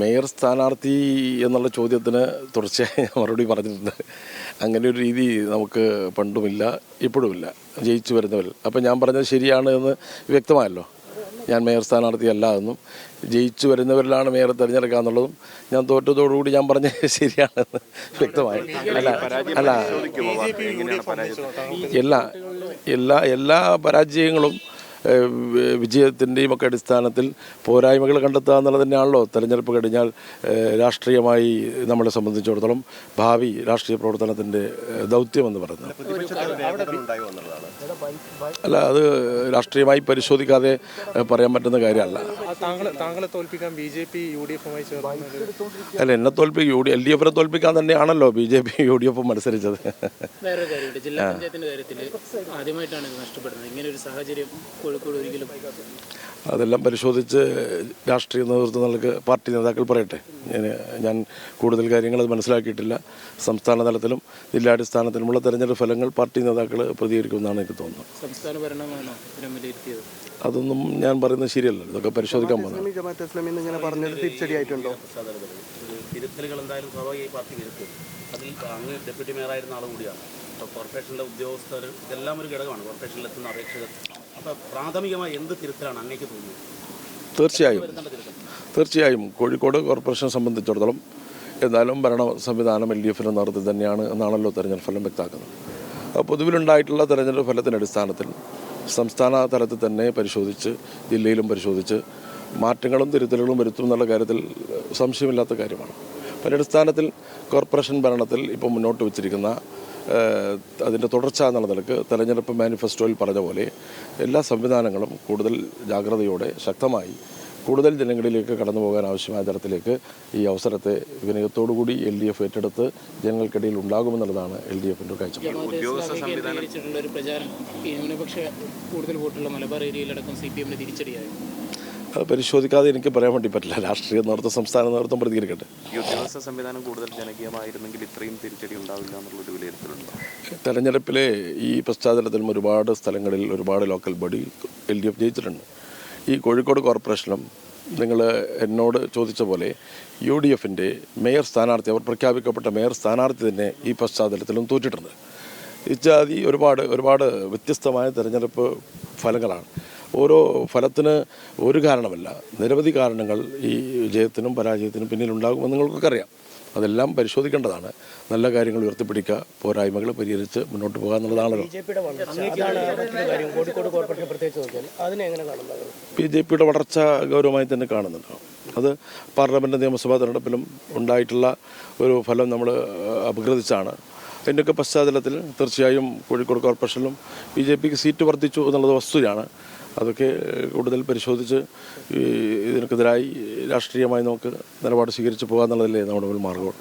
Mayor സ്ഥാനാർത്ഥി എന്നുള്ള ചോദ്യത്തിന് തുടർച്ചയായി ഞാൻ മറുപടി പറഞ്ഞിട്ടുണ്ട്. അങ്ങനെ ഒരു രീതി നമുക്ക് പണ്ടുമില്ല, ഇപ്പോഴുമില്ല. ജയിച്ചു വരുന്നവർ അപ്പം ഞാൻ പറഞ്ഞത് ശരിയാണ് എന്ന് വ്യക്തമായല്ലോ. ഞാൻ മേയർ സ്ഥാനാർത്ഥിയല്ല എന്നും ജയിച്ചു വരുന്നവരിലാണ് മേയർ തിരഞ്ഞെടുക്കുക എന്നുള്ളതും ഞാൻ തോറ്റതോടുകൂടി ഞാൻ പറഞ്ഞത് ശരിയാണെന്ന് വ്യക്തമായി. എല്ലാ പരാജയങ്ങളും വിജയത്തിൻ്റെയും ഒക്കെ അടിസ്ഥാനത്തിൽ പോരായ്മകൾ കണ്ടെത്തുക എന്നുള്ളത് തന്നെയാണല്ലോ തെരഞ്ഞെടുപ്പ് കഴിഞ്ഞാൽ രാഷ്ട്രീയമായി നമ്മളെ സംബന്ധിച്ചിടത്തോളം ഭാവി രാഷ്ട്രീയ പ്രവർത്തനത്തിൻ്റെ ദൗത്യമെന്ന് പറയുന്നത്. അല്ല, അത് രാഷ്ട്രീയമായി പരിശോധിക്കാതെ പറയാൻ പറ്റുന്ന കാര്യമല്ല. അല്ല, എന്നെ തോൽപ്പിക്കും LDF തോൽപ്പിക്കാൻ തന്നെയാണല്ലോ BJP UDF മത്സരിച്ചത്. അതെല്ലാം പരിശോധിച്ച് രാഷ്ട്രീയ നേതൃത്വങ്ങൾക്ക് പാർട്ടി നേതാക്കൾ പറയട്ടെ. ഞാൻ കൂടുതൽ കാര്യങ്ങൾ അത് മനസ്സിലാക്കിയിട്ടില്ല. സംസ്ഥാന തലത്തിലും ജില്ലാടിസ്ഥാനത്തിലുമുള്ള തെരഞ്ഞെടുപ്പ് ഫലങ്ങൾ പാർട്ടി നേതാക്കൾ പ്രതികരിക്കുമെന്നാണ് എനിക്ക് തോന്നുന്നത്. അതൊന്നും ഞാൻ പറയുന്നത് ശരിയല്ല. ഇതൊക്കെ പരിശോധിക്കാൻ പോകുന്നത്. തിരുത്തലുകൾ എന്തായാലും സ്വാഭാവികമായി പാർട്ടി വരുത്തും. അതിൽ അങ്ങ് ഡെപ്യൂട്ടി മേയറായിരുന്ന ആളും കൂടിയാണ്. ഇപ്പോൾ കോർപ്പറേഷനിലെ ഉദ്യോഗസ്ഥർ ഇതെല്ലാം ഒരു ഘടകമാണ്. കോർപ്പറേഷനിലെത്തുന്ന അപേക്ഷകർ. അപ്പോൾ പ്രാഥമികമായി എന്ത് തിരുത്തലാണ് അങ്ങേക്ക് തോന്നുന്നത്? തീർച്ചയായും കോഴിക്കോട് കോർപ്പറേഷനെ സംബന്ധിച്ചിടത്തോളം എന്നാലും ഭരണ സംവിധാനം LDFിൻ്റെ നേതൃത്വത്തിൽ തന്നെയാണ് എന്നാണല്ലോ തെരഞ്ഞെടുപ്പ് ഫലം വ്യക്തമാക്കുന്നത്. പൊതുവിലുണ്ടായിട്ടുള്ള തെരഞ്ഞെടുപ്പ് ഫലത്തിൻ്റെ അടിസ്ഥാനത്തിൽ സംസ്ഥാന തലത്തിൽ തന്നെ പരിശോധിച്ച് ജില്ലയിലും പരിശോധിച്ച് മാറ്റങ്ങളും തിരുത്തലുകളും വരുത്തും എന്നുള്ള കാര്യത്തിൽ സംശയമില്ലാത്ത കാര്യമാണ്. അടിസ്ഥാനത്തിൽ കോർപ്പറേഷൻ ഭരണത്തിൽ ഇപ്പോൾ മുന്നോട്ട് വച്ചിരിക്കുന്ന അതിൻ്റെ തുടർച്ച എന്നുള്ള നിലക്ക് തെരഞ്ഞെടുപ്പ് മാനിഫെസ്റ്റോയിൽ പറഞ്ഞ പോലെ എല്ലാ സംവിധാനങ്ങളും കൂടുതൽ ജാഗ്രതയോടെ ശക്തമായി കൂടുതൽ ജനങ്ങളിലേക്ക് കടന്നു പോകാൻ ആവശ്യമായ തരത്തിലേക്ക് ഈ അവസരത്തെ വിനയത്തോടുകൂടി LDF ഏറ്റെടുത്ത് ജനങ്ങൾക്കിടയിൽ ഉണ്ടാകുമെന്നുള്ളതാണ് LDFിൻ്റെ കാഴ്ചപ്പാട്. അത് പരിശോധിക്കാതെ എനിക്ക് പറയാൻ വേണ്ടി പറ്റില്ല. രാഷ്ട്രീയ നേതൃത്വം സംസ്ഥാന നേതൃത്വം പ്രതികരിക്കട്ടെ. ഈ ഉദ്യോഗസ്ഥ സംവിധാനം കൂടുതൽ ജനകീയമായിരുന്നെങ്കിൽ ഇത്രയും തിരിച്ചടി ഉണ്ടാവില്ല എന്നുള്ളൊരു വിലയിരുത്തലുണ്ട്. തെരഞ്ഞെടുപ്പിലെ ഈ പശ്ചാത്തലത്തിലും ഒരുപാട് സ്ഥലങ്ങളിൽ ഒരുപാട് ലോക്കൽ ബോഡി LDF ജയിച്ചിട്ടുണ്ട്. ഈ കോഴിക്കോട് കോർപ്പറേഷനും നിങ്ങൾ എന്നോട് ചോദിച്ച പോലെ UDFിൻ്റെ മേയർ സ്ഥാനാർത്ഥി, അവർ പ്രഖ്യാപിക്കപ്പെട്ട മേയർ സ്ഥാനാർത്ഥി തന്നെ ഈ പശ്ചാത്തലത്തിലും തോറ്റിട്ടുണ്ട്. ഇത്യാദി ഒരുപാട് വ്യത്യസ്തമായ തെരഞ്ഞെടുപ്പ് ഫലങ്ങളാണ്. ഓരോ ഫലത്തിന് ഒരു കാരണമല്ല, നിരവധി കാരണങ്ങൾ ഈ വിജയത്തിനും പരാജയത്തിനും പിന്നിലുണ്ടാകുമെന്ന് നിങ്ങൾക്കൊക്കെ അറിയാം. അതെല്ലാം പരിശോധിക്കേണ്ടതാണ്. നല്ല കാര്യങ്ങൾ ഉയർത്തിപ്പിടിക്കുക, പോരായ്മകൾ പരിഹരിച്ച് മുന്നോട്ട് പോകുക എന്നുള്ളതാണല്ലോ. BJPയുടെ വളർച്ച ഗൗരവമായി തന്നെ കാണുന്നുണ്ട്. അത് പാർലമെൻറ്റ് നിയമസഭാ തെരഞ്ഞെടുപ്പിലും ഉണ്ടായിട്ടുള്ള ഒരു ഫലം നമ്മൾ അപഗ്രഥിച്ചാണ്. അതിൻ്റെയൊക്കെ പശ്ചാത്തലത്തിൽ തീർച്ചയായും കോഴിക്കോട് കോർപ്പറേഷനിലും BJPക്ക് സീറ്റ് വർദ്ധിച്ചു എന്നുള്ളത് വസ്തുതയാണ്. അതൊക്കെ കൂടുതൽ പരിശോധിച്ച് ഇതിനെതിരായി രാഷ്ട്രീയമായി നമുക്ക് നിലപാട് സ്വീകരിച്ച് പോകുക എന്നുള്ളതല്ലേ നമ്മുടെ മുന്നിൽ മാർഗം.